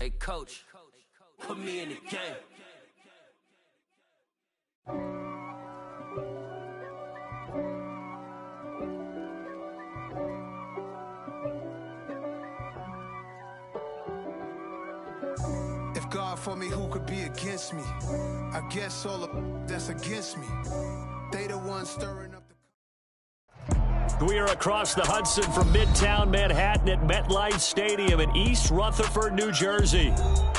Hey, coach, put me in the game. If God for me, who could be against me? I guess all of that's against me. They the ones stirring up the... We are across the Hudson from Midtown Manhattan at MetLife Stadium in East Rutherford, New Jersey.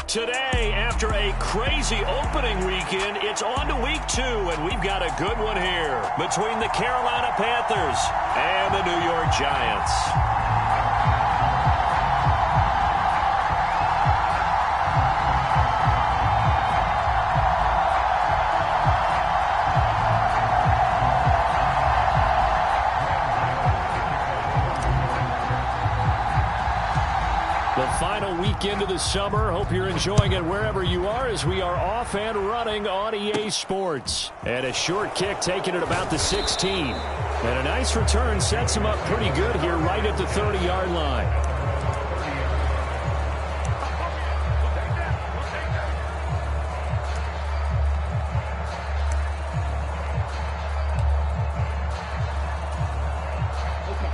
Today, after a crazy opening weekend, it's on to week 2, and we've got a good one here between the Carolina Panthers and the New York Giants. Final weekend of the summer. Hope you're enjoying it wherever you are as we are off and running on EA Sports. And a short kick taken at about the 16. And a nice return sets him up pretty good here right at the 30-yard line.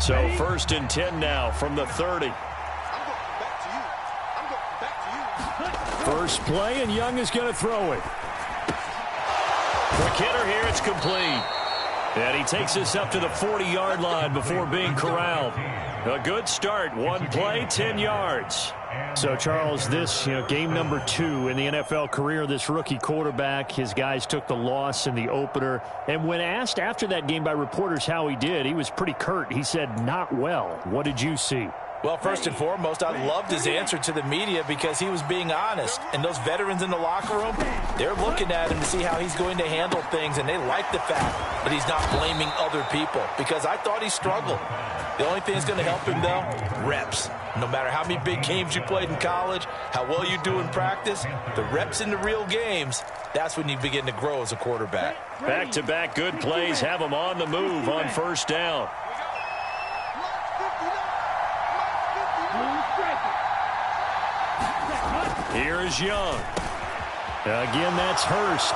So 1st and 10 now from the 30. First play, and Young is going to throw it. Quick hitter here, it's complete. And he takes us up to the 40-yard line before being corralled. A good start. One play, 10 yards. So, Charles, this game number 2 in the NFL career, this rookie quarterback, his guys took the loss in the opener. And when asked after that game by reporters how he did, he was pretty curt. He said, not well. What did you see? Well, first and foremost, I loved his answer to the media because he was being honest. And those veterans in the locker room, they're looking at him to see how he's going to handle things, and they like the fact that he's not blaming other people because I thought he struggled. The only thing that's going to help him, though, reps. No matter how many big games you played in college, how well you do in practice, the reps in the real games, that's when you begin to grow as a quarterback. Back-to-back good plays have him on the move on first down. Here is Young. Again, that's Hurst.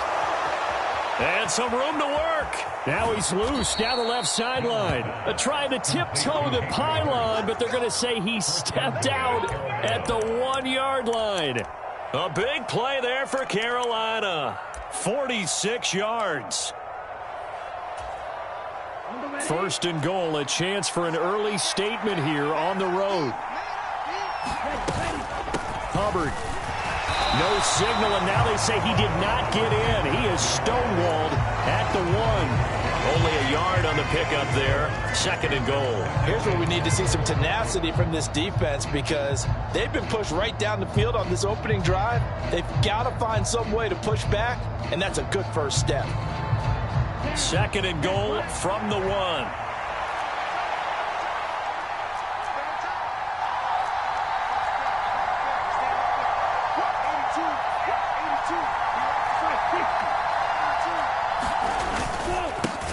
And some room to work. Now he's loose down the left sideline. Trying to tiptoe the pylon, but they're going to say he stepped out at the 1-yard line. A big play there for Carolina. 46 yards. First and goal, a chance for an early statement here on the road. Hubbard. No signal, and now they say he did not get in. He is stonewalled at the 1. Only a yard on the pickup there. 2nd and goal. Here's where we need to see some tenacity from this defense because they've been pushed right down the field on this opening drive. They've got to find some way to push back, and that's a good first step. 2nd and goal from the 1.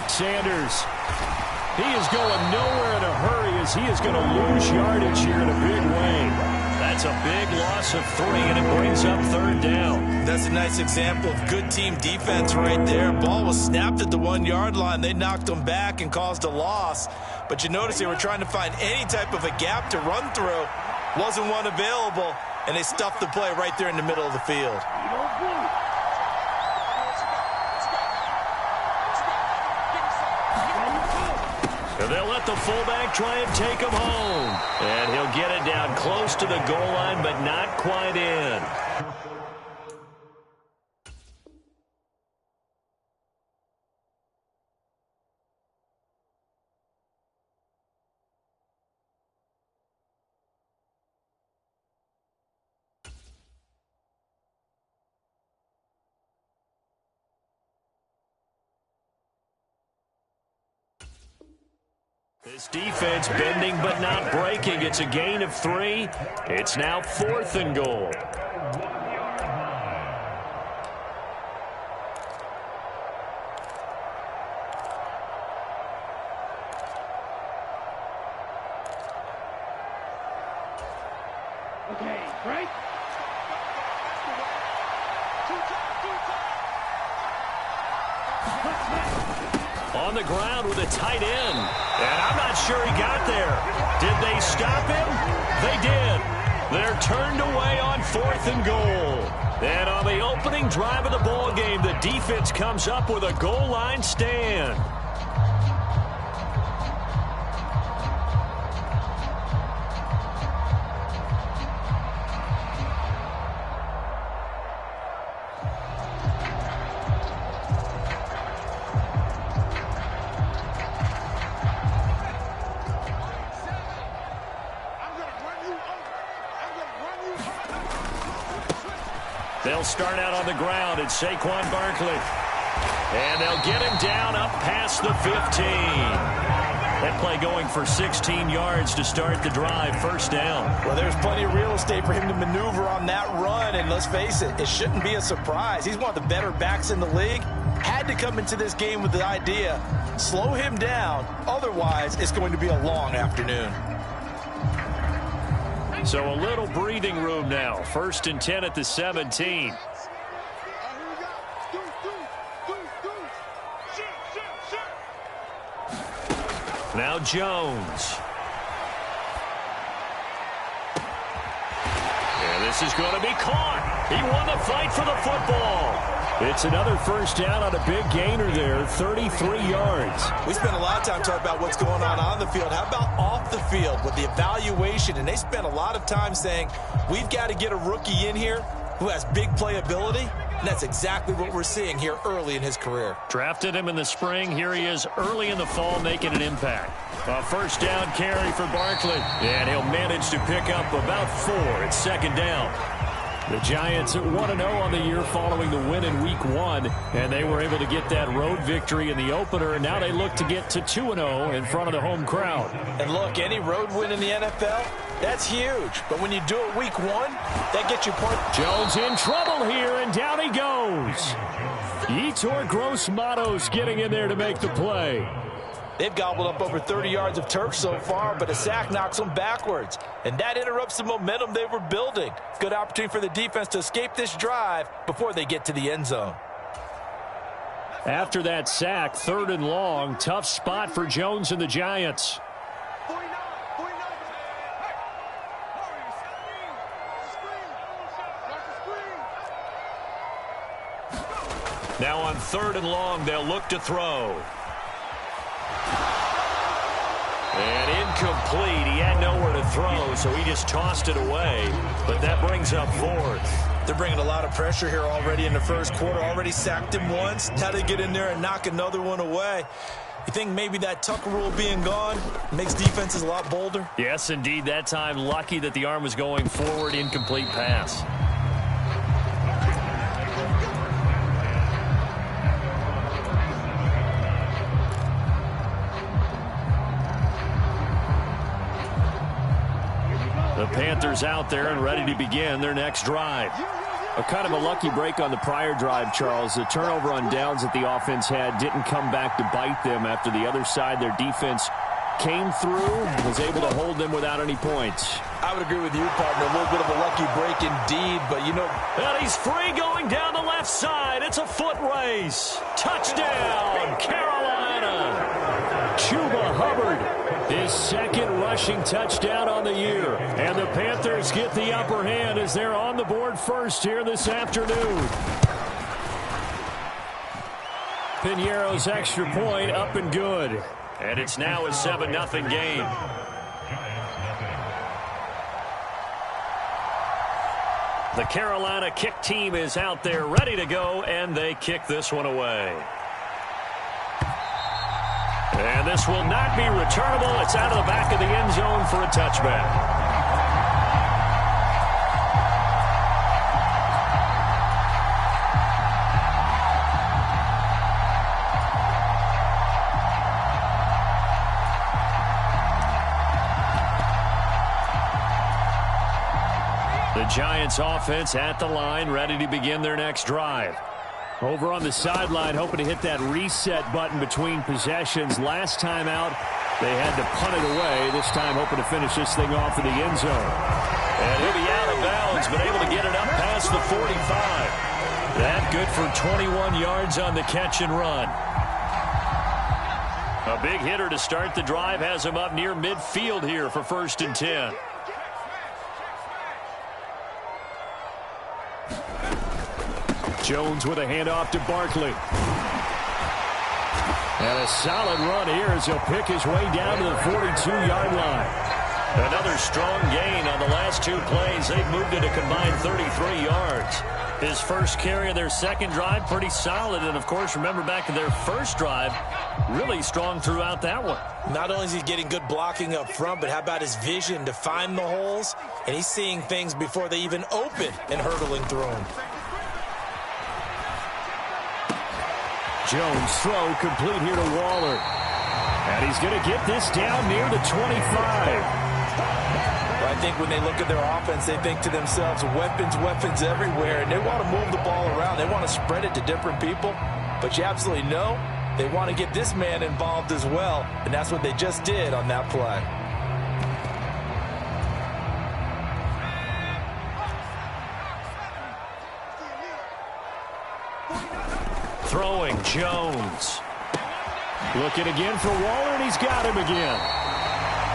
Sanders, he is going nowhere in a hurry as he is going to lose yardage here in a big way. That's a big loss of 3, and it brings up 3rd down. That's a nice example of good team defense right there. Ball was snapped at the 1-yard line. They knocked them back and caused a loss. But you notice they were trying to find any type of a gap to run through. Wasn't one available, and they stuffed the play right there in the middle of the field. They'll let the fullback try and take him home. And he'll get it down close to the goal line, but not quite in. This defense bending but not breaking. It's a gain of 3. It's now 4th and goal. Okay, right? On the ground with a tight end. And I'm not sure he got there. Did they stop him? They did. They're turned away on 4th and goal. And on the opening drive of the ball game, the defense comes up with a goal line stand. They'll start out on the ground at Saquon Barkley. And they'll get him down up past the 15. That play going for 16 yards to start the drive, 1st down. Well, there's plenty of real estate for him to maneuver on that run, and let's face it, it shouldn't be a surprise. He's one of the better backs in the league. Had to come into this game with the idea, slow him down, otherwise it's going to be a long afternoon. So a little breathing room now. 1st and 10 at the 17. Now Jones. And this is going to be caught. He won the fight for the football. It's another 1st down on a big gainer there, 33 yards. We spent a lot of time talking about what's going on the field. How about off the field with the evaluation? And they spent a lot of time saying, we've got to get a rookie in here who has big playability. And that's exactly what we're seeing here early in his career. Drafted him in the spring. Here he is early in the fall making an impact. A 1st down carry for Barkley. And he'll manage to pick up about 4 at 2nd down. The Giants 1-0 on the year following the win in Week 1, and they were able to get that road victory in the opener, and now they look to get to 2-0 in front of the home crowd. And look, any road win in the NFL, that's huge. But when you do it Week 1, that gets you point. Jones in trouble here, and down he goes. Yetur Gross-Matos getting in there to make the play. They've gobbled up over 30 yards of turf so far, but a sack knocks them backwards. And that interrupts the momentum they were building. Good opportunity for the defense to escape this drive before they get to the end zone. After that sack, 3rd and long, tough spot for Jones and the Giants. Now on 3rd and long, they'll look to throw. And incomplete. He had nowhere to throw, so he just tossed it away. But that brings up 4th. They're bringing a lot of pressure here already in the 1st quarter. Already sacked him once. Now they get in there and knock another one away. You think maybe that Tucker rule being gone makes defenses a lot bolder? Yes, indeed. That time, lucky that the arm was going forward. Incomplete pass. The Panthers out there and ready to begin their next drive. A kind of a lucky break on the prior drive, Charles. The turnover on downs that the offense had didn't come back to bite them after the other side. Their defense came through, was able to hold them without any points. I would agree with you, partner. A little bit of a lucky break indeed, but you know. And he's free going down the left side. It's a foot race. Touchdown, Carolina. Chuba Hubbard, his 2nd rushing touchdown on the year. And the Panthers get the upper hand as they're on the board first here this afternoon. Pinheiro's extra point up and good. And it's now a 7-0 game. The Carolina kick team is out there ready to go, and they kick this one away. And this will not be returnable. It's out of the back of the end zone for a touchback. The Giants offense at the line, ready to begin their next drive. Over on the sideline, hoping to hit that reset button between possessions. Last time out, they had to punt it away. This time, hoping to finish this thing off in the end zone. And he'll be out of bounds, but able to get it up past the 45. That good for 21 yards on the catch and run. A big hitter to start the drive has him up near midfield here for 1st and 10. Jones with a handoff to Barkley. And a solid run here as he'll pick his way down to the 42-yard line. Another strong gain on the last 2 plays. They've moved it a combined 33 yards. His first carry of their second drive, pretty solid. And, of course, remember back to their first drive, really strong throughout that one. Not only is he getting good blocking up front, but how about his vision to find the holes? And he's seeing things before they even open and hurdling through them. Jones throw complete here to Waller. And he's going to get this down near the 25. I think when they look at their offense, they think to themselves, weapons, weapons everywhere, and they want to move the ball around. They want to spread it to different people, but you absolutely know they want to get this man involved as well, and that's what they just did on that play. Throwing Jones. Looking again for Waller, and he's got him again.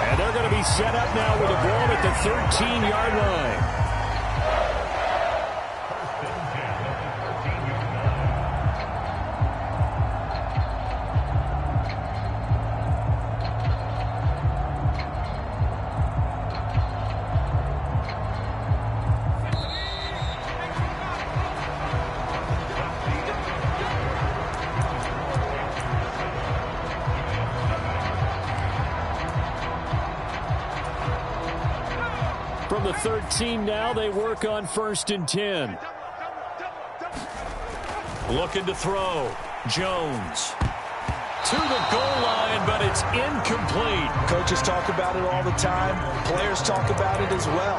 And they're going to be set up now with a ball at the 13-yard line. From the 13 now, they work on 1st and 10. Looking to throw. Jones. To the goal line, but it's incomplete. Coaches talk about it all the time. Players talk about it as well.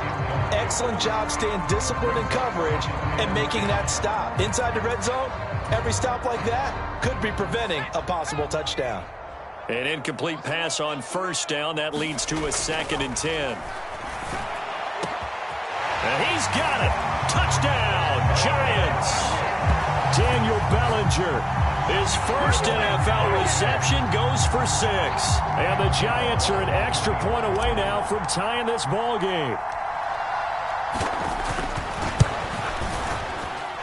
Excellent job staying disciplined in coverage and making that stop. Inside the red zone, every stop like that could be preventing a possible touchdown. An incomplete pass on 1st down. That leads to a 2nd and 10. And he's got it. Touchdown, Giants. Daniel Bellinger, his first NFL reception, goes for 6. And the Giants are an extra point away now from tying this ball game.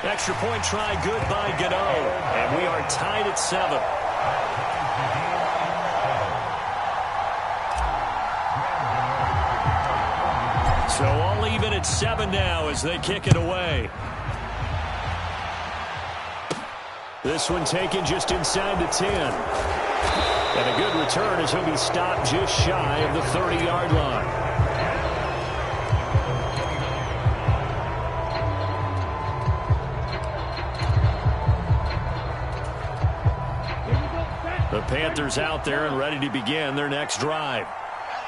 Extra point try good by Gano. And we are tied at 7. So all even at 7 now as they kick it away. This one taken just inside the 10. And a good return as he'll be stopped just shy of the 30-yard line. The Panthers out there and ready to begin their next drive.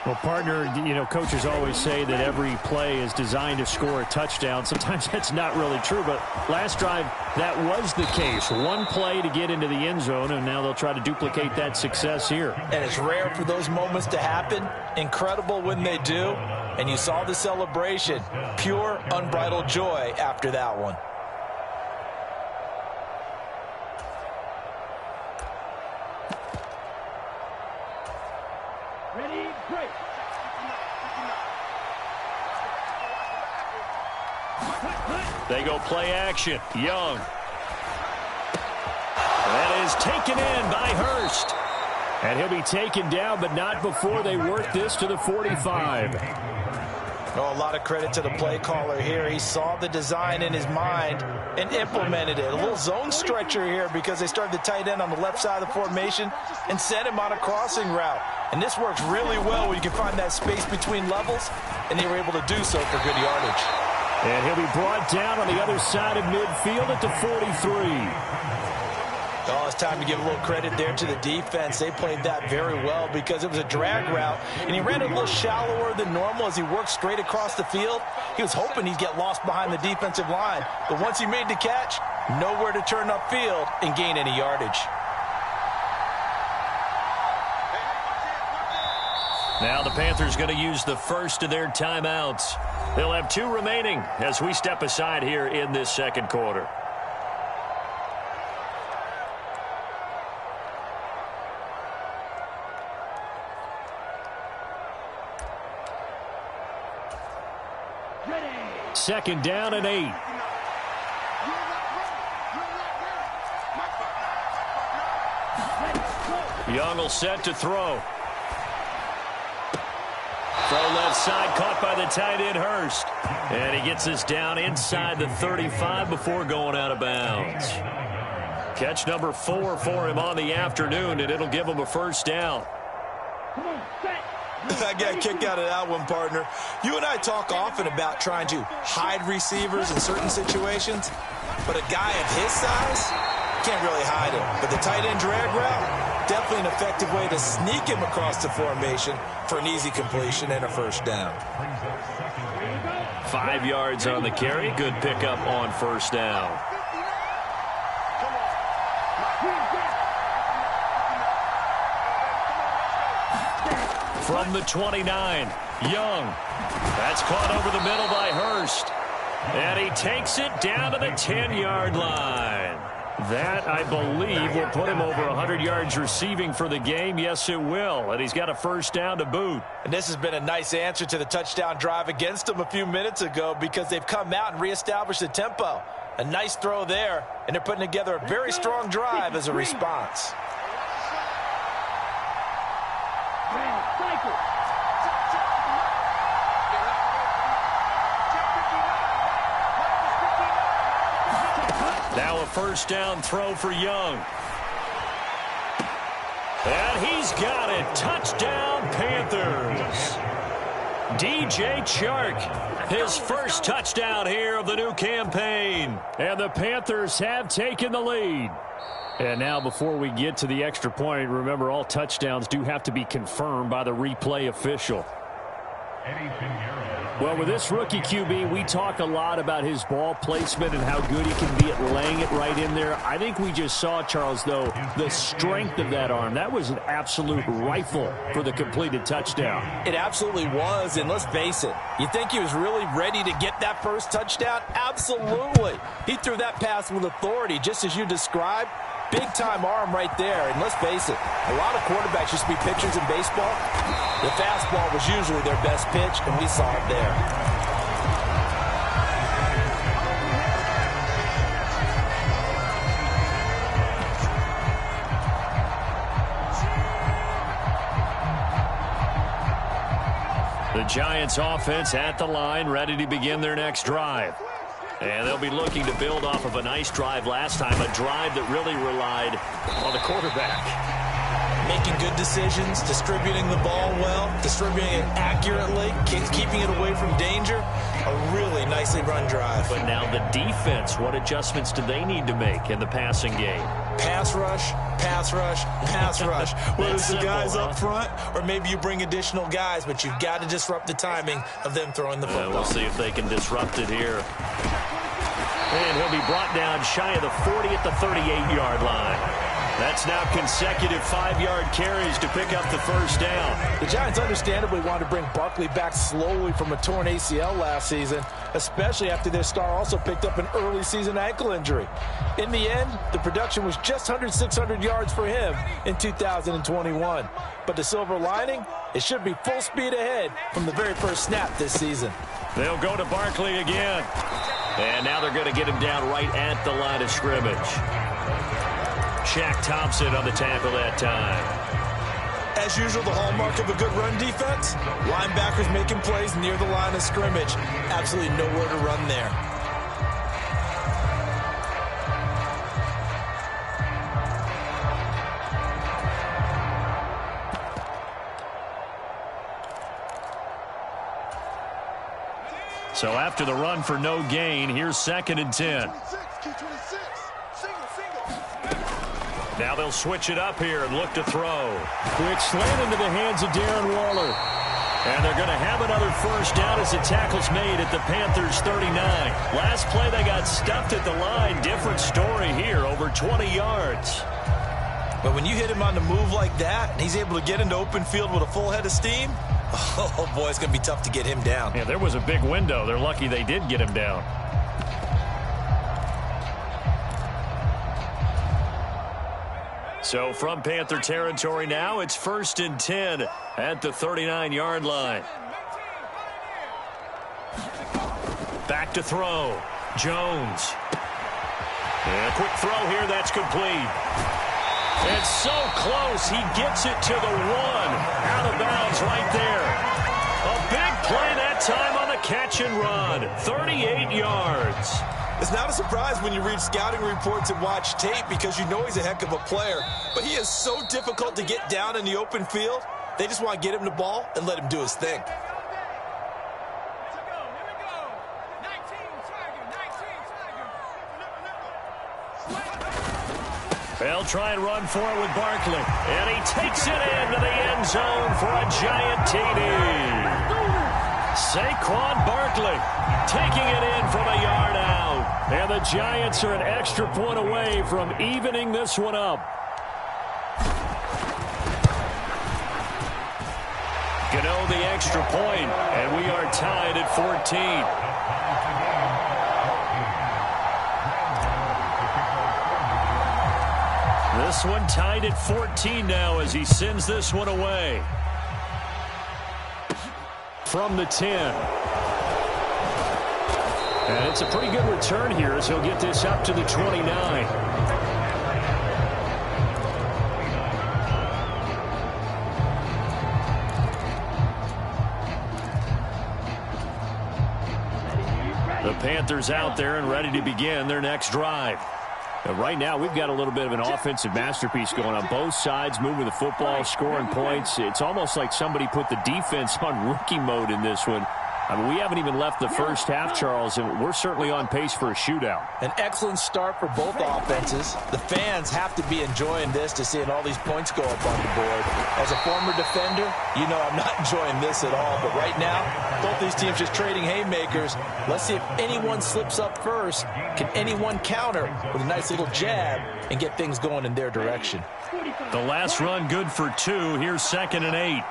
Well, partner, you know, coaches always say that every play is designed to score a touchdown. Sometimes that's not really true, but last drive, that was the case. One play to get into the end zone, and now they'll try to duplicate that success here. And it's rare for those moments to happen. Incredible when they do. And you saw the celebration. Pure, unbridled joy after that one. They go play action. Young. That is taken in by Hurst. And he'll be taken down, but not before they work this to the 45. Oh, a lot of credit to the play caller here. He saw the design in his mind and implemented it. A little zone stretcher here because they started the tight end on the left side of the formation and sent him on a crossing route. And this works really well when you can find that space between levels, and they were able to do so for good yardage. And he'll be brought down on the other side of midfield at the 43. Oh, it's time to give a little credit there to the defense. They played that very well because it was a drag route, and he ran it a little shallower than normal as he worked straight across the field. He was hoping he'd get lost behind the defensive line, but once he made the catch, nowhere to turn upfield and gain any yardage. Now the Panthers going to use the first of their timeouts. They'll have 2 remaining as we step aside here in this second quarter. second down and 8. Young will set to throw. Throw left side, caught by the tight end Hurst. And he gets us down inside the 35 before going out of bounds. Catch number 4 for him on the afternoon, and it'll give him a first down. I got a kick out of that one, partner. You and I talk often about trying to hide receivers in certain situations, but a guy of his size can't really hide him. But the tight end drag route, definitely an effective way to sneak him across the formation for an easy completion and a first down. 5 yards on the carry. Good pickup on first down. From the 29, Young. That's caught over the middle by Hurst. And he takes it down to the 10-yard line. That, I believe, will put him over 100 yards receiving for the game. Yes, it will. And he's got a first down to boot. And this has been a nice answer to the touchdown drive against them a few minutes ago because they've come out and reestablished the tempo. A nice throw there, and they're putting together a very strong drive as a response. Now a first down throw for Young. And he's got it. Touchdown, Panthers. DJ Chark, his first touchdown here of the new campaign. And the Panthers have taken the lead. And now before we get to the extra point, remember all touchdowns do have to be confirmed by the replay official. Well, with this rookie QB, we talk a lot about his ball placement and how good he can be at laying it right in there. I think we just saw, Charles, though, the strength of that arm. That was an absolute rifle for the completed touchdown. It absolutely was, and let's face it, you think he was really ready to get that first touchdown? Absolutely. He threw that pass with authority, just as you described. Big-time arm right there, and let's face it, a lot of quarterbacks used to be pitchers in baseball. The fastball was usually their best pitch, and we saw it there. The Giants offense at the line, ready to begin their next drive. And they'll be looking to build off of a nice drive last time, a drive that really relied on the quarterback. Making good decisions, distributing the ball well, distributing it accurately, keeping it away from danger. A really nicely run drive. But now the defense, what adjustments do they need to make in the passing game? Pass rush, pass rush, pass rush. Whether it's the guys up front or maybe you bring additional guys, but you've got to disrupt the timing of them throwing the football. We'll see if they can disrupt it here. And he'll be brought down shy of the 40 at the 38-yard line. That's now consecutive 5-yard carries to pick up the first down. The Giants understandably wanted to bring Barkley back slowly from a torn ACL last season, especially after their star also picked up an early season ankle injury. In the end, the production was just 600 yards for him in 2021. But the silver lining, it should be full speed ahead from the very first snap this season. They'll go to Barkley again. And now they're going to get him down right at the line of scrimmage. Shaq Thompson on the tackle that time. As usual, the hallmark of a good run defense, linebackers making plays near the line of scrimmage. Absolutely nowhere to run there. So after the run for no gain, here's 2nd and 10. Now they'll switch it up here and look to throw. Quick slant into the hands of Darren Waller. And they're going to have another first down as the tackle's made at the Panthers 39. Last play they got stuffed at the line. Different story here, over 20 yards. But when you hit him on the move like that, and he's able to get into open field with a full head of steam, oh boy, it's going to be tough to get him down. Yeah, there was a big window. They're lucky they did get him down. So from Panther territory now, it's 1st and 10 at the 39-yard line. Back to throw. Jones. And a quick throw here. That's complete. It's so close. He gets it to the 1. Out of bounds right there. A big play that time on the catch and run. 38 yards. It's not a surprise when you read scouting reports and watch tape because you know he's a heck of a player. But he is so difficult to get down in the open field. They just want to get him the ball and let him do his thing. They'll try and run for it with Barkley. And he takes it into the end zone for a giant TD. Saquon Barkley taking it in from a yard out. And the Giants are an extra point away from evening this one up. Gano the extra point, and we are tied at 14. This one tied at 14 now as he sends this one away. From the 10. And it's a pretty good return here as he'll get this up to the 29. The Panthers out there and ready to begin their next drive. Right now, we've got a little bit of an offensive masterpiece going on both sides, moving the football, scoring points. It's almost like somebody put the defense on rookie mode in this one. I mean, we haven't even left the first half, Charles, and we're certainly on pace for a shootout. An excellent start for both offenses. The fans have to be enjoying this to seeing all these points go up on the board. As a former defender, you know I'm not enjoying this at all. But right now, both these teams just trading haymakers. Let's see if anyone slips up first. Can anyone counter with a nice little jab and get things going in their direction? The last run good for 2. Here's 2nd and 8.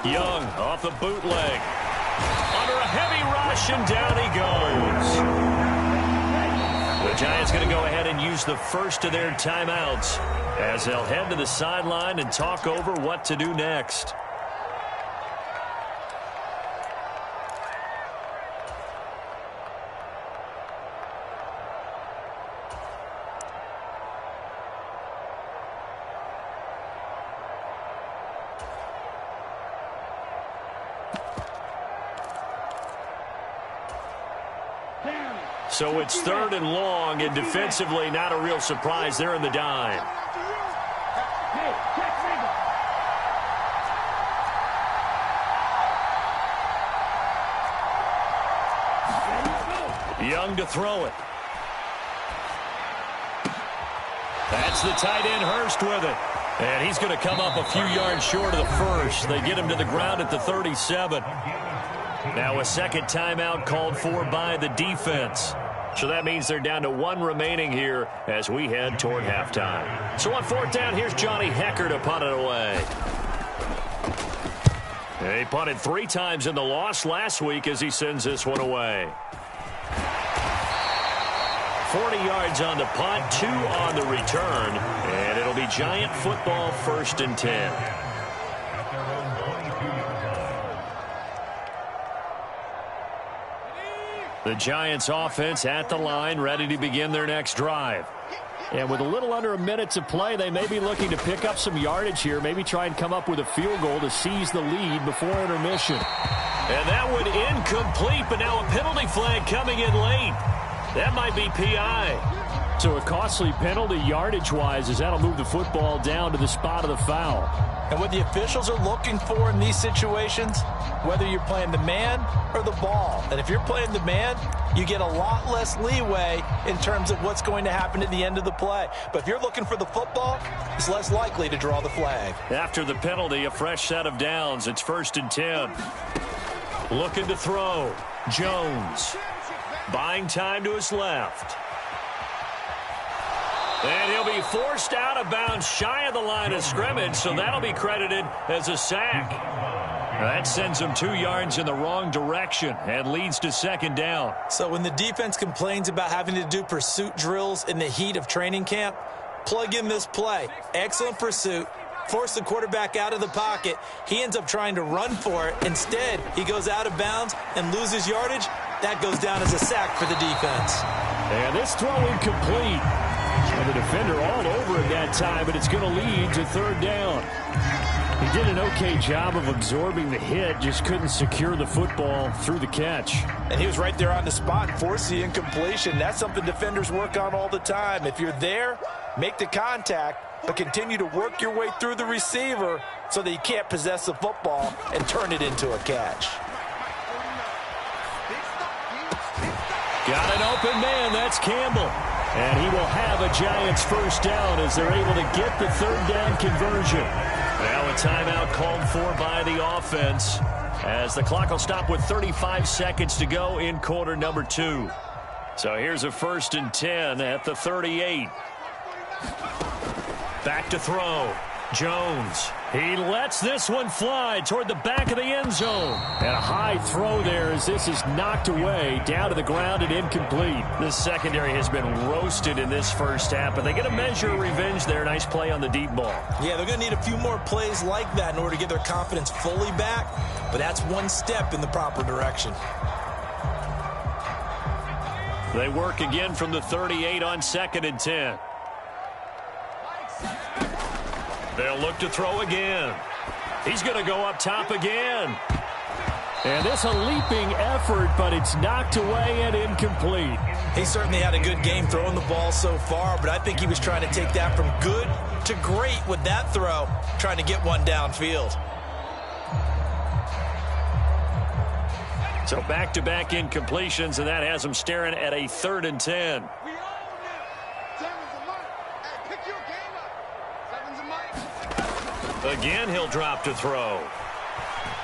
Young off the bootleg. Under a heavy rush, and down he goes. The Giants going to go ahead and use the first of their timeouts as they'll head to the sideline and talk over what to do next. So it's 3rd and long, and defensively not a real surprise. They're in the dime. Young to throw it. That's the tight end Hurst with it. And he's going to come up a few yards short of the first. They get him to the ground at the 37. Now a second timeout called for by the defense. So that means they're down to 1 remaining here as we head toward halftime. So on 4th down, here's Johnny Hecker to punt it away. He punted 3 times in the loss last week as he sends this one away. 40 yards on the punt, 2 on the return, and it'll be Giant football 1st and 10. The Giants offense at the line, ready to begin their next drive. And with a little under a minute to play, they may be looking to pick up some yardage here, maybe try and come up with a field goal to seize the lead before intermission. And that one incomplete, but now a penalty flag coming in late. That might be PI. So a costly penalty yardage-wise as that'll move the football down to the spot of the foul. And what the officials are looking for in these situations, whether you're playing the man or the ball. And if you're playing the man, you get a lot less leeway in terms of what's going to happen at the end of the play. But if you're looking for the football, it's less likely to draw the flag. After the penalty, a fresh set of downs. It's 1st and 10. Looking to throw. Jones. Buying time to his left. And he'll be forced out of bounds shy of the line of scrimmage, so that'll be credited as a sack. That sends him 2 yards in the wrong direction and leads to 2nd down. So when the defense complains about having to do pursuit drills in the heat of training camp, plug in this play. Excellent pursuit, force the quarterback out of the pocket. He ends up trying to run for it. Instead, he goes out of bounds and loses yardage. That goes down as a sack for the defense. And this throw incomplete. And the defender all over it that time, but it's going to lead to third down. He did an okay job of absorbing the hit, just couldn't secure the football through the catch. And he was right there on the spot, force the incompletion. That's something defenders work on all the time. If you're there, make the contact, but continue to work your way through the receiver so that you can't possess the football and turn it into a catch. Got an open man, that's Campbell. And he will have a Giants first down as they're able to get the third down conversion. Now a timeout called for by the offense as the clock will stop with 35 seconds to go in quarter number 2. So here's a 1st and 10 at the 38. Back to throw. Jones. He lets this one fly toward the back of the end zone. And a high throw there as this is knocked away down to the ground and incomplete. The secondary has been roasted in this first half, but they get a measure of revenge there. Nice play on the deep ball. Yeah, they're going to need a few more plays like that in order to get their confidence fully back, but that's one step in the proper direction. They work again from the 38 on 2nd and 10. They'll look to throw again. He's going to go up top again. And this a leaping effort, but it's knocked away and incomplete. He certainly had a good game throwing the ball so far, but I think he was trying to take that from good to great with that throw, trying to get one downfield. So back-to-back incompletions, and that has him staring at a 3rd and 10. Again, he'll drop to throw.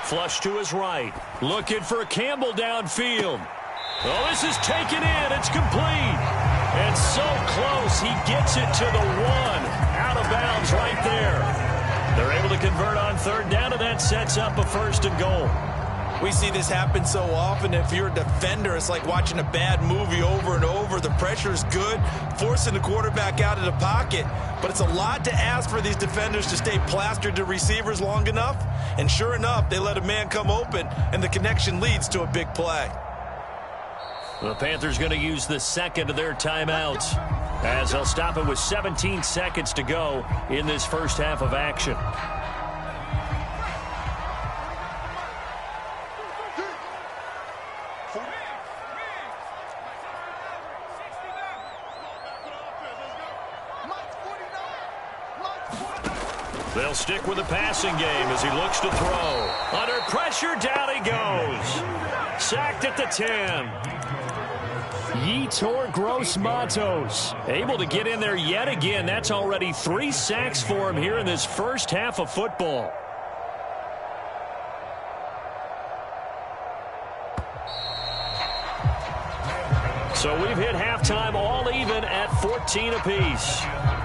Flush to his right. Looking for Campbell downfield. Oh, this is taken in. It's complete. And so close. He gets it to the 1. Out of bounds right there. They're able to convert on 3rd down, and that sets up a 1st and goal. We see this happen so often. If you're a defender, it's like watching a bad movie over and over. The pressure is good, forcing the quarterback out of the pocket. But it's a lot to ask for these defenders to stay plastered to receivers long enough. And sure enough, they let a man come open, and the connection leads to a big play. The Panthers going to use the 2nd of their timeouts as they'll stop it with 17 seconds to go in this first half of action. They'll stick with the passing game as he looks to throw. Under pressure, down he goes. Sacked at the 10. Yetur Gross-Matos able to get in there yet again. That's already 3 sacks for him here in this first half of football. So we've hit halftime all even at 14 apiece.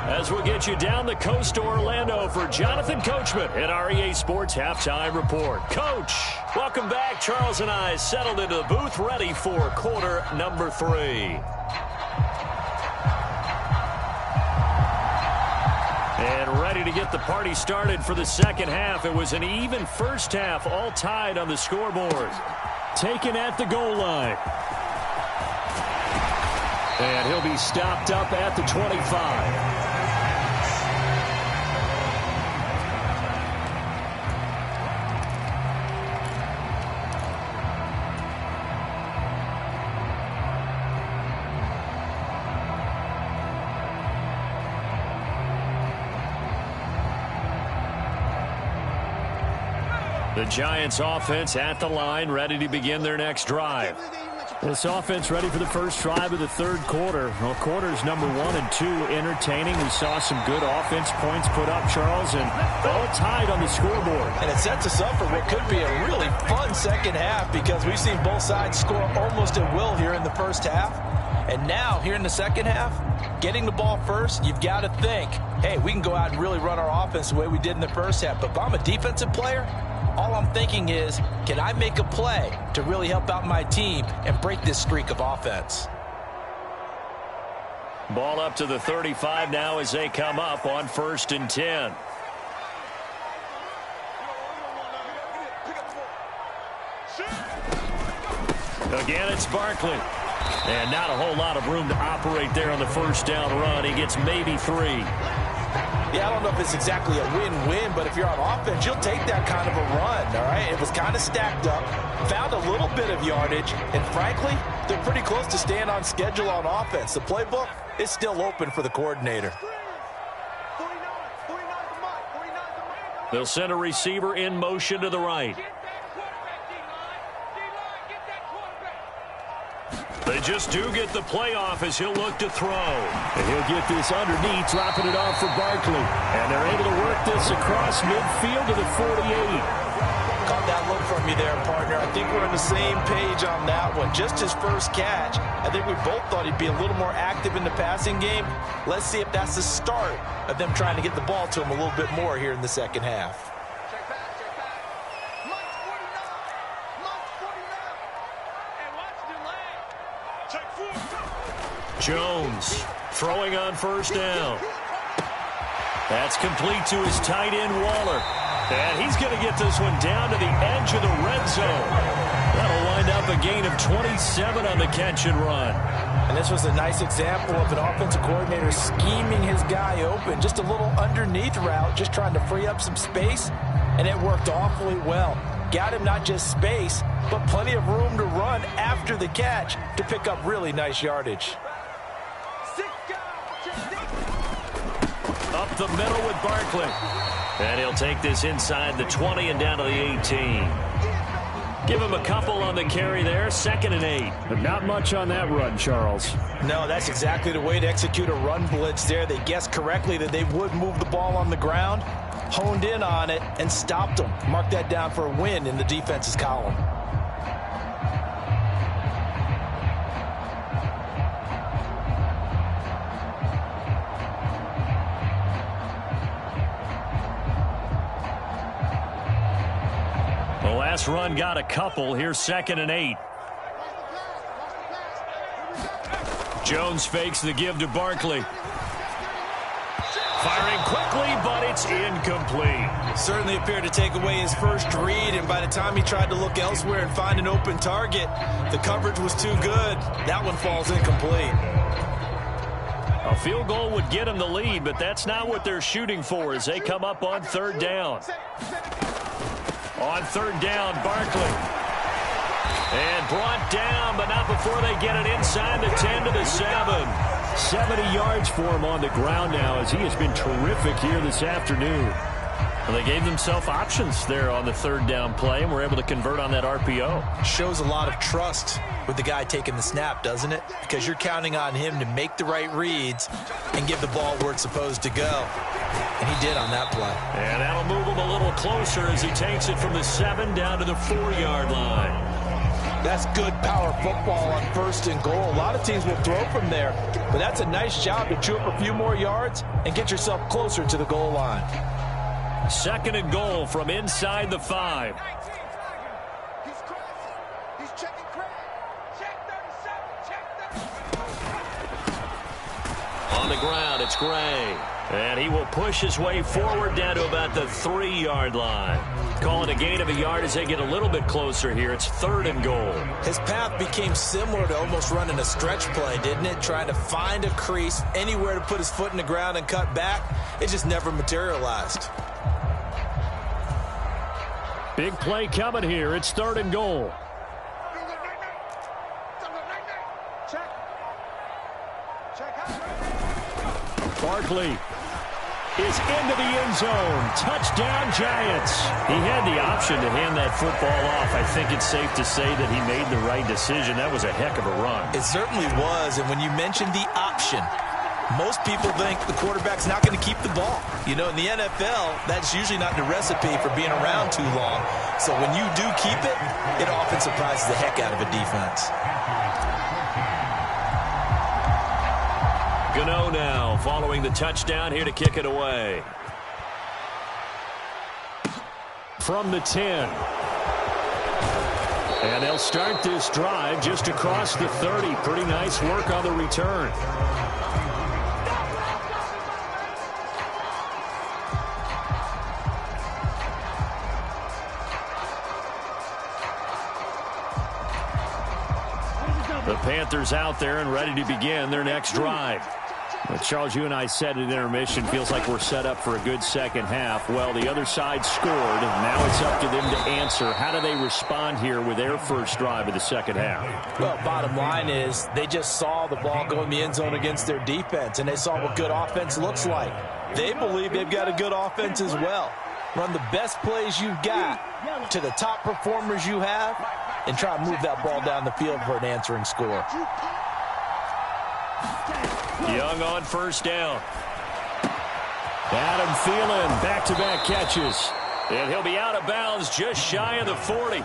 As we'll get you down the coast to Orlando for Jonathan Coachman at REA Sports Halftime Report. Coach, welcome back. Charles and I settled into the booth ready for quarter number 3. And ready to get the party started for the second half. It was an even first half, all tied on the scoreboard. Taken at the goal line. And he'll be stopped up at the 25. The Giants offense at the line, ready to begin their next drive. This offense ready for the first drive of the third quarter. Well, quarters number 1 and 2 entertaining. We saw some good offense points put up, Charles, and all tied on the scoreboard. And it sets us up for what could be a really fun second half because we've seen both sides score almost at will here in the first half. And now, here in the second half, getting the ball first, you've got to think, hey, we can go out and really run our offense the way we did in the first half. But if I'm a defensive player, all I'm thinking is, can I make a play to really help out my team and break this streak of offense? Ball up to the 35 now as they come up on 1st and 10. Again, it's Barkley. And not a whole lot of room to operate there on the first down run. He gets maybe 3. Yeah, I don't know if it's exactly a win-win, but if you're on offense, you'll take that kind of a run, all right? It was kind of stacked up, found a little bit of yardage, and frankly, they're pretty close to staying on schedule on offense. The playbook is still open for the coordinator. They'll send a receiver in motion to the right. They just do get the play off as he'll look to throw. And he'll get this underneath, dropping it off for Barkley. And they're able to work this across midfield to the 48. Caught that look from you there, partner. I think we're on the same page on that one. Just his first catch. I think we both thought he'd be a little more active in the passing game. Let's see if that's the start of them trying to get the ball to him a little bit more here in the second half. Jones throwing on first down. That's complete to his tight end, Waller. And he's going to get this one down to the edge of the red zone. That'll wind up a gain of 27 on the catch and run. And this was a nice example of an offensive coordinator scheming his guy open. Just a little underneath route, just trying to free up some space. And it worked awfully well. Got him not just space, but plenty of room to run after the catch to pick up really nice yardage. Up the middle with Barkley. And he'll take this inside the 20 and down to the 18. Give him a couple on the carry there. 2nd and 8. But not much on that run, Charles. No, that's exactly the way to execute a run blitz there. They guessed correctly that they would move the ball on the ground, honed in on it, and stopped them. Mark that down for a win in the defense's column. The last run got a couple. Here's 2nd and 8. Jones fakes the give to Barkley. Firing quickly, but it's incomplete. Certainly appeared to take away his first read, and by the time he tried to look elsewhere and find an open target, the coverage was too good. That one falls incomplete. A field goal would get him the lead, but that's not what they're shooting for as they come up on 3rd down. On 3rd down, Barkley. And brought down, but not before they get it inside the 10 to the 7. 70 yards for him on the ground now as he has been terrific here this afternoon. Well, they gave themselves options there on the 3rd down play and were able to convert on that RPO. Shows a lot of trust with the guy taking the snap, doesn't it? Because you're counting on him to make the right reads and give the ball where it's supposed to go. And he did on that play. And that'll move him a little closer as he takes it from the 7 down to the 4-yard line. That's good power football on 1st and goal. A lot of teams will throw from there, but that's a nice job to chew up a few more yards and get yourself closer to the goal line. 2nd and goal from inside the 5. On the ground, it's Gray. And he will push his way forward down to about the 3-yard line. Calling a gain of a yard as they get a little bit closer here. It's 3rd and goal. His path became similar to almost running a stretch play, didn't it? Trying to find a crease, anywhere to put his foot in the ground and cut back. It just never materialized. Big play coming here. It's 3rd and goal. Barkley is into the end zone. Touchdown, Giants. He had the option to hand that football off. I think it's safe to say that he made the right decision. That was a heck of a run. It certainly was, and when you mentioned the option, most people think the quarterback's not going to keep the ball. You know, in the NFL, that's usually not the recipe for being around too long. So when you do keep it, it often surprises the heck out of a defense. Gano now following the touchdown here to kick it away. From the 10. And they'll start this drive just across the 30. Pretty nice work on the return. The Panthers out there and ready to begin their next drive. Well, Charles, you and I said at intermission, feels like we're set up for a good second half. Well, the other side scored, and now it's up to them to answer. How do they respond here with their first drive of the second half? Well, bottom line is they just saw the ball go in the end zone against their defense, and they saw what good offense looks like. They believe they've got a good offense as well. Run the best plays you've got to the top performers you have, and try to move that ball down the field for an answering score. Young on first down. Adam Thielen, back-to-back catches. And he'll be out of bounds just shy of the 40.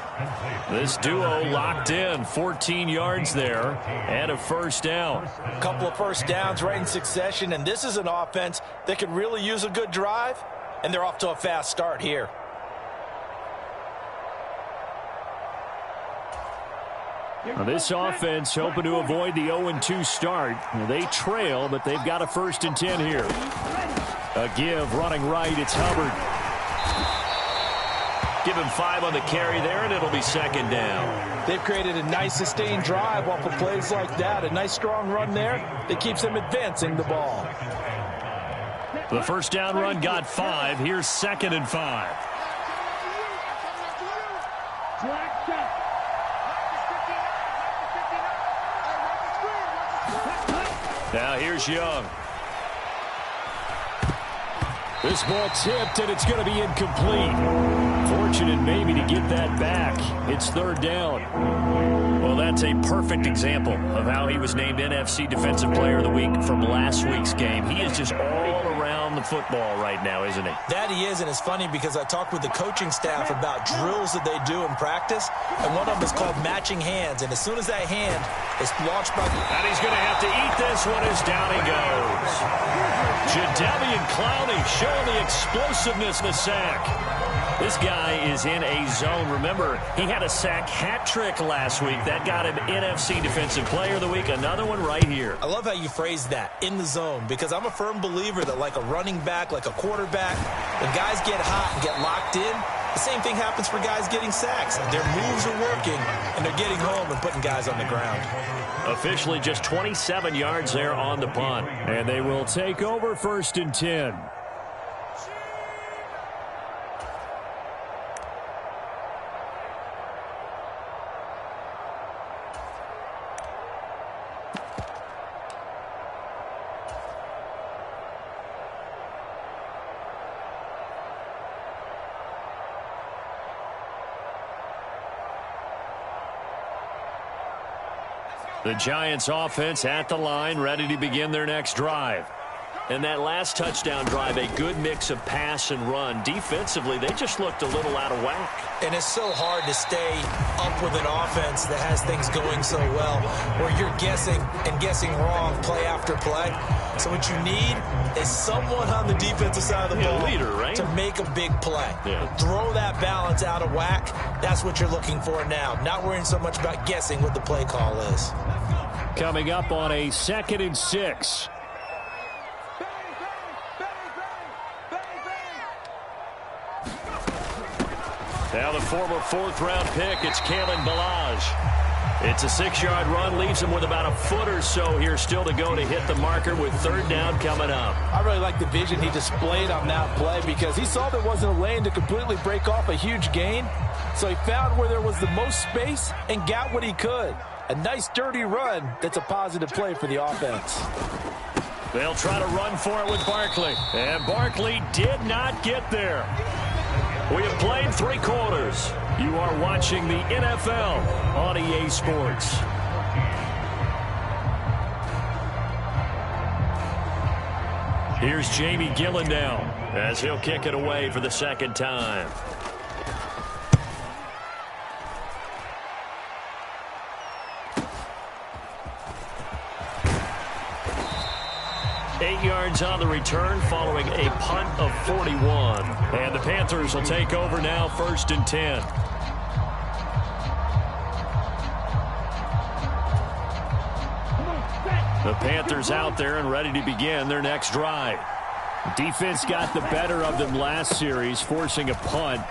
This duo locked in, 14 yards there, and a first down. A couple of first downs right in succession, and this is an offense that could really use a good drive, and they're off to a fast start here. Now this offense hoping to avoid the 0-2 start. They trail, but they've got a 1st and 10 here. A give running right. It's Hubbard. Give him 5 on the carry there, and it'll be second down. They've created a nice sustained drive off of plays like that. A nice strong run there that keeps them advancing the ball. The first down run got 5. Here's 2nd and 5. Now here's Young. This ball tipped, and it's going to be incomplete. Fortunate maybe to get that back. It's 3rd down. Well, that's a perfect example of how he was named NFC Defensive Player of the Week from last week's game. He is just all around the football right now, isn't he? That he is, and it's funny because I talked with the coaching staff about drills that they do in practice, and one of them is called matching hands, and as soon as that hand is launched by... And he's going to have to eat this one as down he goes. Jadeveon Clowney showing the explosiveness in the sack. This guy is in a zone. Remember, he had a sack hat trick last week. That got him NFC Defensive Player of the Week. Another one right here. I love how you phrase that, in the zone, because I'm a firm believer that like a running back, like a quarterback, when guys get hot and get locked in, the same thing happens for guys getting sacks. Their moves are working, and they're getting home and putting guys on the ground. Officially just 27 yards there on the punt. And they will take over 1st and 10. The Giants offense at the line, ready to begin their next drive. And that last touchdown drive, a good mix of pass and run. Defensively, they just looked a little out of whack. And it's so hard to stay up with an offense that has things going so well, where you're guessing and guessing wrong play after play. So what you need is someone on the defensive side of the ball leader, right? to make a big play. Yeah. Throw that balance out of whack. That's what you're looking for now. Not worrying so much about guessing what the play call is. Coming up on a 2nd and 6. Now the former 4th-round pick, it's Kalen Ballage. It's a 6-yard run, leaves him with about a foot or so here still to go to hit the marker with 3rd down coming up. I really like the vision he displayed on that play because he saw there wasn't a lane to completely break off a huge gain. So he found where there was the most space and got what he could. A nice dirty run that's a positive play for the offense. They'll try to run for it with Barkley. And Barkley did not get there. We have played 3 quarters. You are watching the NFL on EA Sports. Here's Jamie Gillen now as he'll kick it away for the 2nd time. Yards on the return following a punt of 41. And the Panthers will take over now, 1st and 10. The Panthers out there and ready to begin their next drive. Defense got the better of them last series, forcing a punt.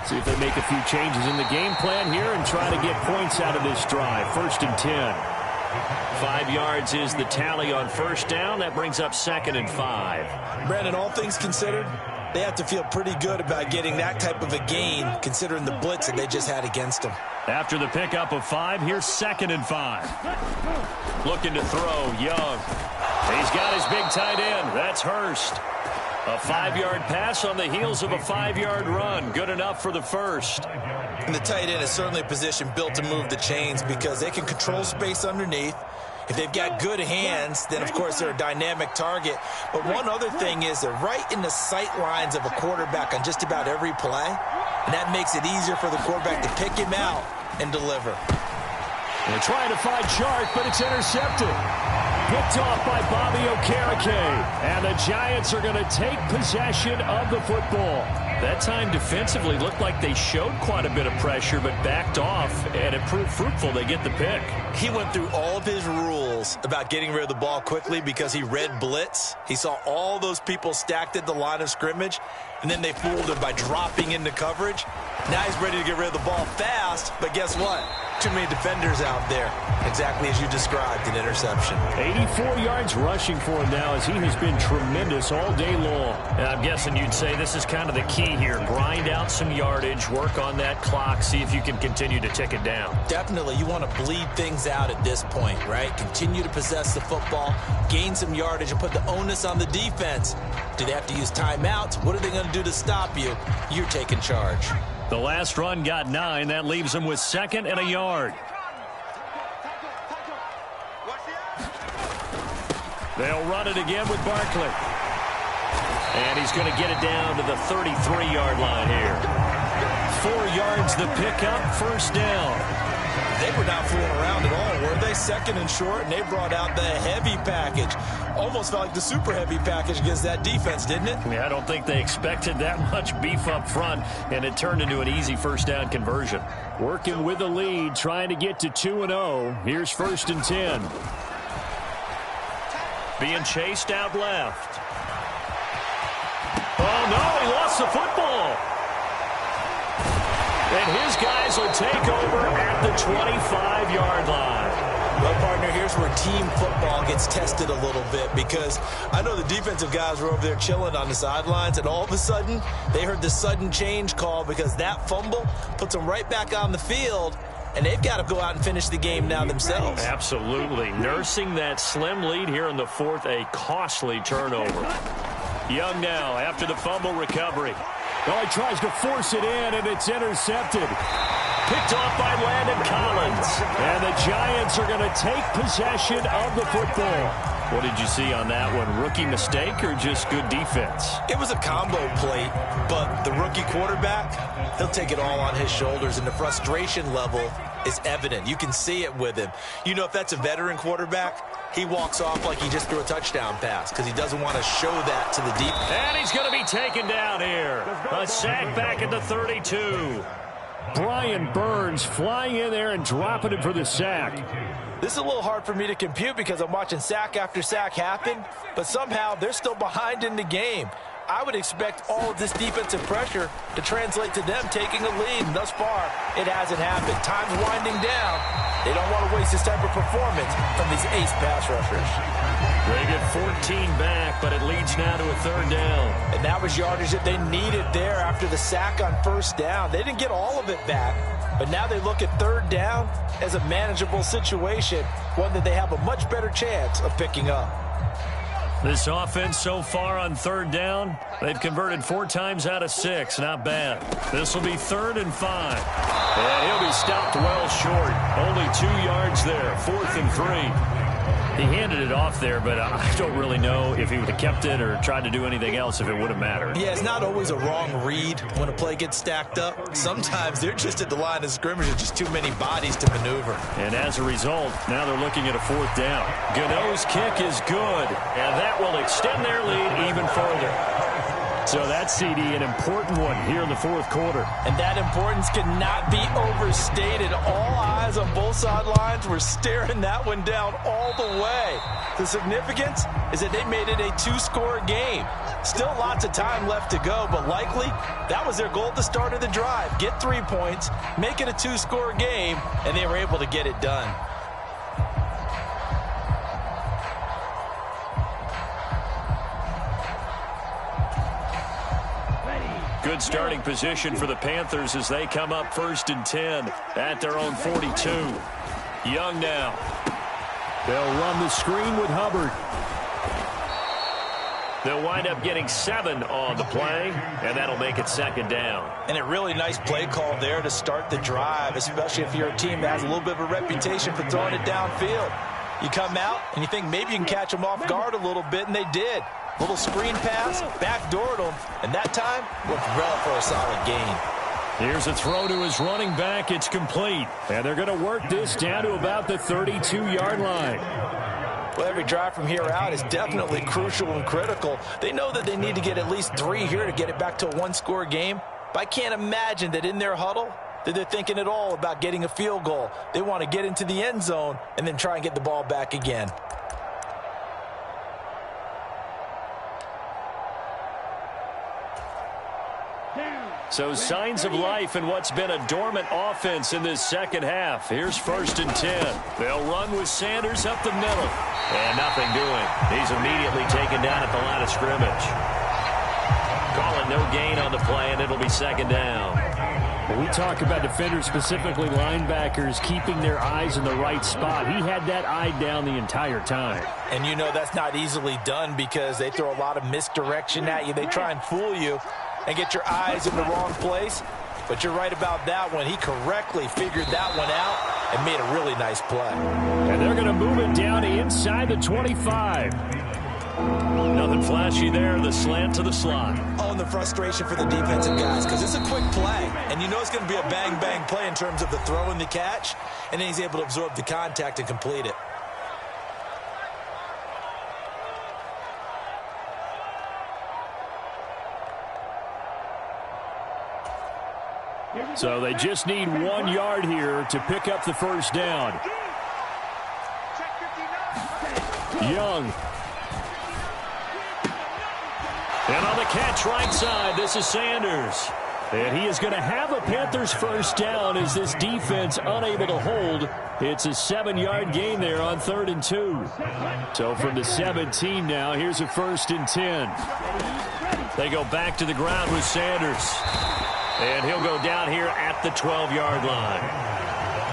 See if they make a few changes in the game plan here and try to get points out of this drive. 1st and 10. 5 yards is the tally on first down. That brings up 2nd and 5. Brandon, all things considered, they have to feel pretty good about getting that type of a gain, considering the blitz that they just had against them. After the pickup of 5, here's 2nd and 5. Looking to throw, Young. He's got his big tight end. That's Hurst. A 5-yard pass on the heels of a 5-yard run. Good enough for the first. And the tight end is certainly a position built to move the chains because they can control space underneath. If they've got good hands, then, of course, they're a dynamic target. But one other thing is they're right in the sight lines of a quarterback on just about every play. And that makes it easier for the quarterback to pick him out and deliver. They're trying to find Chark, but it's intercepted. Picked off by Bobby Okereke. And the Giants are going to take possession of the football. That time defensively looked like they showed quite a bit of pressure but backed off, and it proved fruitful. They get the pick. He went through all of his rules about getting rid of the ball quickly because he read blitz. He saw all those people stacked at the line of scrimmage, and then they fooled him by dropping into coverage. Now he's ready to get rid of the ball fast, but guess what? Too many defenders out there. Exactly as you described, an interception. 84 yards rushing for him now as he has been tremendous all day long. And I'm guessing you'd say this is kind of the key here. Grind out some yardage, work on that clock, see if you can continue to tick it down. Definitely. You want to bleed things out at this point, right? Continue to possess the football, gain some yardage, and put the onus on the defense. Do they have to use timeouts? What are they going to do to stop you? You're taking charge. The last run got 9. That leaves them with 2nd and a yard. They'll run it again with Barkley. And he's going to get it down to the 33-yard line here. 4 yards the pickup, first down. They were not fooling around at all, were they? 2nd and short, and they brought out the heavy package. Almost felt like the super heavy package against that defense, didn't it? I don't think they expected that much beef up front, and it turned into an easy first down conversion. Working with the lead, trying to get to 2-0. Here's 1st and 10. Being chased out left. Oh, no, he lost the football. And his guys will take over at the 25-yard line. Well, partner, here's where team football gets tested a little bit because I know the defensive guys were over there chilling on the sidelines, and all of a sudden they heard the sudden change call because that fumble puts them right back on the field, and they've got to go out and finish the game now themselves. Absolutely. Nursing that slim lead here in the 4th, a costly turnover. Young now after the fumble recovery. Oh, he tries to force it in, and it's intercepted. Picked off by Landon Collins. And the Giants are going to take possession of the football. What did you see on that one? Rookie mistake or just good defense? It was a combo plate, but the rookie quarterback, he'll take it all on his shoulders, and the frustration level is evident. You can see it with him. You know, if that's a veteran quarterback, he walks off like he just threw a touchdown pass because he doesn't want to show that to the defense. And he's going to be taken down here. A sack back at the 32. Brian Burns flying in there and dropping it for the sack. This is a little hard for me to compute because I'm watching sack after sack happen, but somehow they're still behind in the game. I would expect all of this defensive pressure to translate to them taking a lead, and thus far, it hasn't happened. Time's winding down. They don't want to waste this type of performance from these ace pass rushers. They get 14 back, but it leads now to a 3rd down. And that was yardage that they needed there after the sack on 1st down. They didn't get all of it back, but now they look at 3rd down as a manageable situation, one that they have a much better chance of picking up. This offense so far on 3rd down, they've converted 4 times out of 6. Not bad. This will be 3rd and 5. And he'll be stopped well short. Only 2 yards there. 4th and 3. He handed it off there, but I don't really know if he would have kept it or tried to do anything else if it would have mattered. Yeah, it's not always a wrong read when a play gets stacked up. Sometimes they're just at the line of scrimmage with just too many bodies to maneuver. And as a result, now they're looking at a 4th down. Gano's kick is good, and that will extend their lead even further. So that CD, an important one here in the 4th quarter. And that importance cannot be overstated. All eyes on both sidelines were staring that one down all the way. The significance is that they made it a 2-score game. Still lots of time left to go, but likely that was their goal at the start of the drive. Get 3 points, make it a 2-score game, and they were able to get it done. Good starting position for the Panthers as they come up 1st and 10 at their own 42. Young now. They'll run the screen with Hubbard. They'll wind up getting 7 on the play, and that'll make it 2nd down. And a really nice play call there to start the drive, especially if you're a team that has a little bit of a reputation for throwing it downfield. You come out, and you think maybe you can catch them off guard a little bit, and they did. Little screen pass, backdoored them, and that time looked well for a solid gain. Here's a throw to his running back. It's complete. And they're going to work this down to about the 32-yard line. Well, every drive from here out is definitely crucial and critical. They know that they need to get at least 3 here to get it back to a one-score game. But I can't imagine that in their huddle that they're thinking at all about getting a field goal. They want to get into the end zone and then try and get the ball back again. So signs of life in what's been a dormant offense in this second half. Here's 1st and 10. They'll run with Sanders up the middle. And nothing doing. He's immediately taken down at the line of scrimmage. Calling no gain on the play, and it'll be 2nd down. When we talk about defenders, specifically linebackers, keeping their eyes in the right spot, he had that eye down the entire time. And you know that's not easily done because they throw a lot of misdirection at you. They try and fool you and get your eyes in the wrong place. But you're right about that one. He correctly figured that one out and made a really nice play. And they're going to move it down to inside the 25. Nothing flashy there. The slant to the slot. Oh, and the frustration for the defensive guys because it's a quick play. And you know it's going to be a bang-bang play in terms of the throw and the catch. And then he's able to absorb the contact and complete it. So they just need 1 yard here to pick up the 1st down. Young. And on the catch right side, this is Sanders. And he is going to have a Panthers 1st down as this defense unable to hold. It's a 7-yard gain there on 3rd and 2. So from the 17 now, here's a 1st and 10. They go back to the ground with Sanders. And he'll go down here at the 12-yard line.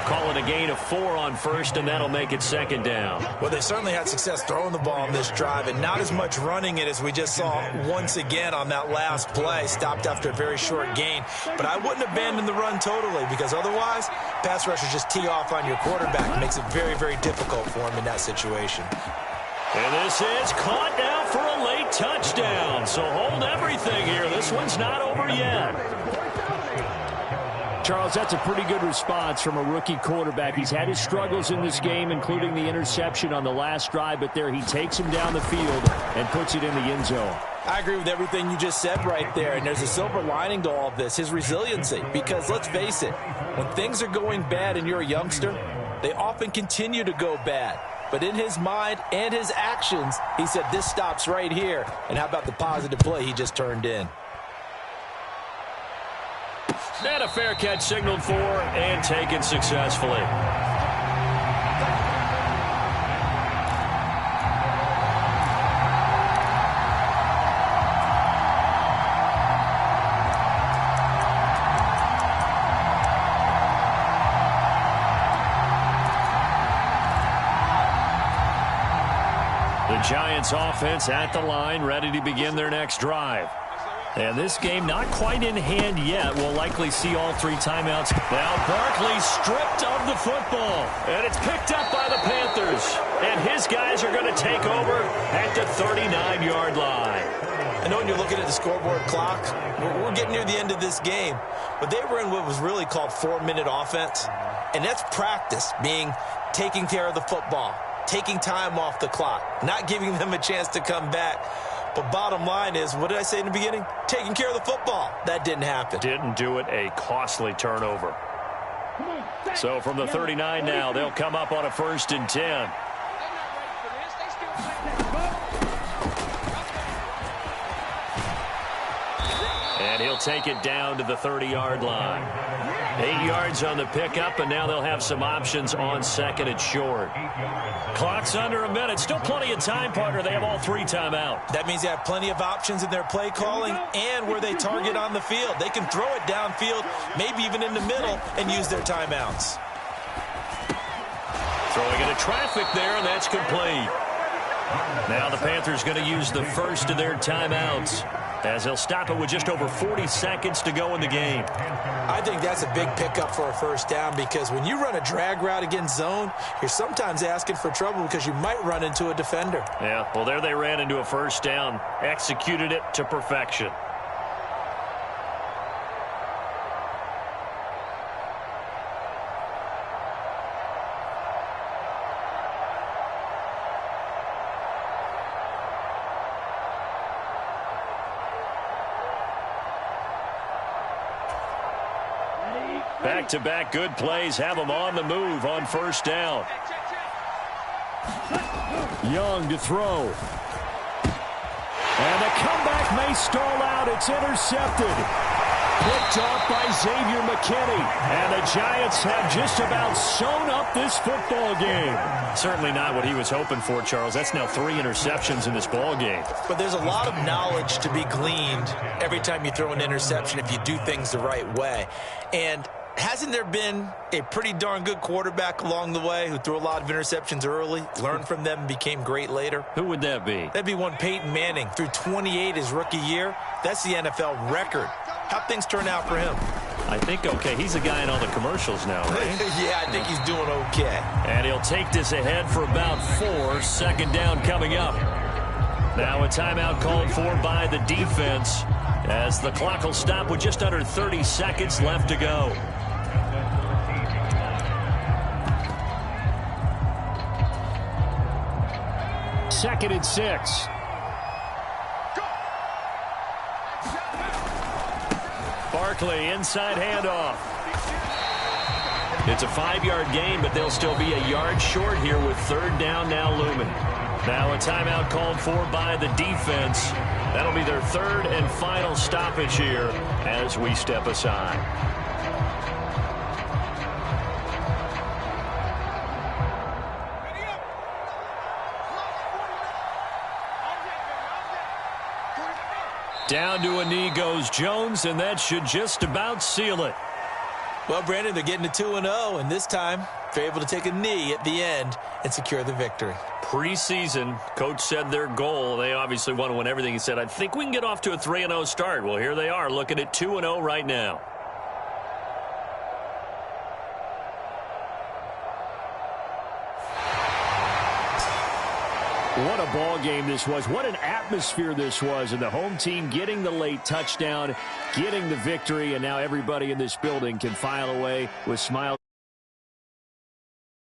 Call it a gain of 4 on 1st, and that'll make it 2nd down. Well, they certainly had success throwing the ball on this drive, and not as much running it as we just saw once again on that last play. Stopped after a very short gain. But I wouldn't abandon the run totally because otherwise, pass rushers just tee off on your quarterback. It makes it very, very difficult for him in that situation. And this is caught now for a late touchdown. So hold everything here. This one's not over yet. Charles, that's a pretty good response from a rookie quarterback. He's had his struggles in this game, including the interception on the last drive, but there he takes him down the field and puts it in the end zone. I agree with everything you just said right there, and there's a silver lining to all of this, his resiliency. Because let's face it, when things are going bad and you're a youngster, they often continue to go bad. But in his mind and his actions, he said, this stops right here. And how about the positive play he just turned in? And a fair catch signaled for and taken successfully. The Giants offense at the line, ready to begin their next drive. And this game not quite in hand yet. We'll likely see all 3 timeouts. Now Barkley stripped of the football. And it's picked up by the Panthers. And his guys are going to take over at the 39-yard line. I know when you're looking at the scoreboard clock, we're getting near the end of this game. But they were in what was really called 4-minute offense. And that's practice, being taking care of the football, taking time off the clock, not giving them a chance to come back. But bottom line is, what did I say in the beginning? Taking care of the football. That didn't happen. Didn't do it. A costly turnover. So from the 39 now, they'll come up on a 1st and 10. And he'll take it down to the 30-yard line. 8 yards on the pickup, and now they'll have some options on second and short. Clock's under a minute. Still plenty of time, partner. They have all 3 timeouts. That means they have plenty of options in their play calling and where they target on the field. They can throw it downfield, maybe even in the middle, and use their timeouts. Throwing into traffic there, and that's complete. Now the Panthers going to use the first of their timeouts, as they'll stop it with just over 40 seconds to go in the game. I think that's a big pickup for a first down, because when you run a drag route against zone, you're sometimes asking for trouble because you might run into a defender. Yeah, well, there they ran into a first down, executed it to perfection. Back-to-back good plays have them on the move on first down. Young to throw. And the comeback may stall out. It's intercepted. Picked off by Xavier McKinney. And the Giants have just about sewn up this football game. Certainly not what he was hoping for, Charles. That's now 3 interceptions in this ball game. But there's a lot of knowledge to be gleaned every time you throw an interception if you do things the right way. And hasn't there been a pretty darn good quarterback along the way who threw a lot of interceptions early, learned from them, and became great later? Who would that be? That'd be one Peyton Manning. Threw 28 his rookie year. That's the NFL record. How'd things turn out for him? I think okay. He's a guy in all the commercials now, right? Yeah, I think he's doing okay. And he'll take this ahead for about 4. Second down coming up. Now a timeout called for by the defense, as the clock will stop with just under 30 seconds left to go. Second and 6. Barkley, inside handoff. It's a 5-yard gain, but they'll still be a yard short here with third down now looming. Now a timeout called for by the defense. That'll be their third and final stoppage here as we step aside. Down to a knee goes Jones, and that should just about seal it. Well, Brandon, they're getting to 2-0, and this time they're able to take a knee at the end and secure the victory. Preseason, coach said their goal, they obviously want to win everything. He said, I think we can get off to a 3-0 start. Well, here they are looking at 2-0 right now. What a ball game this was. What an atmosphere this was. And the home team getting the late touchdown, getting the victory, and now everybody in this building can file away with smiles.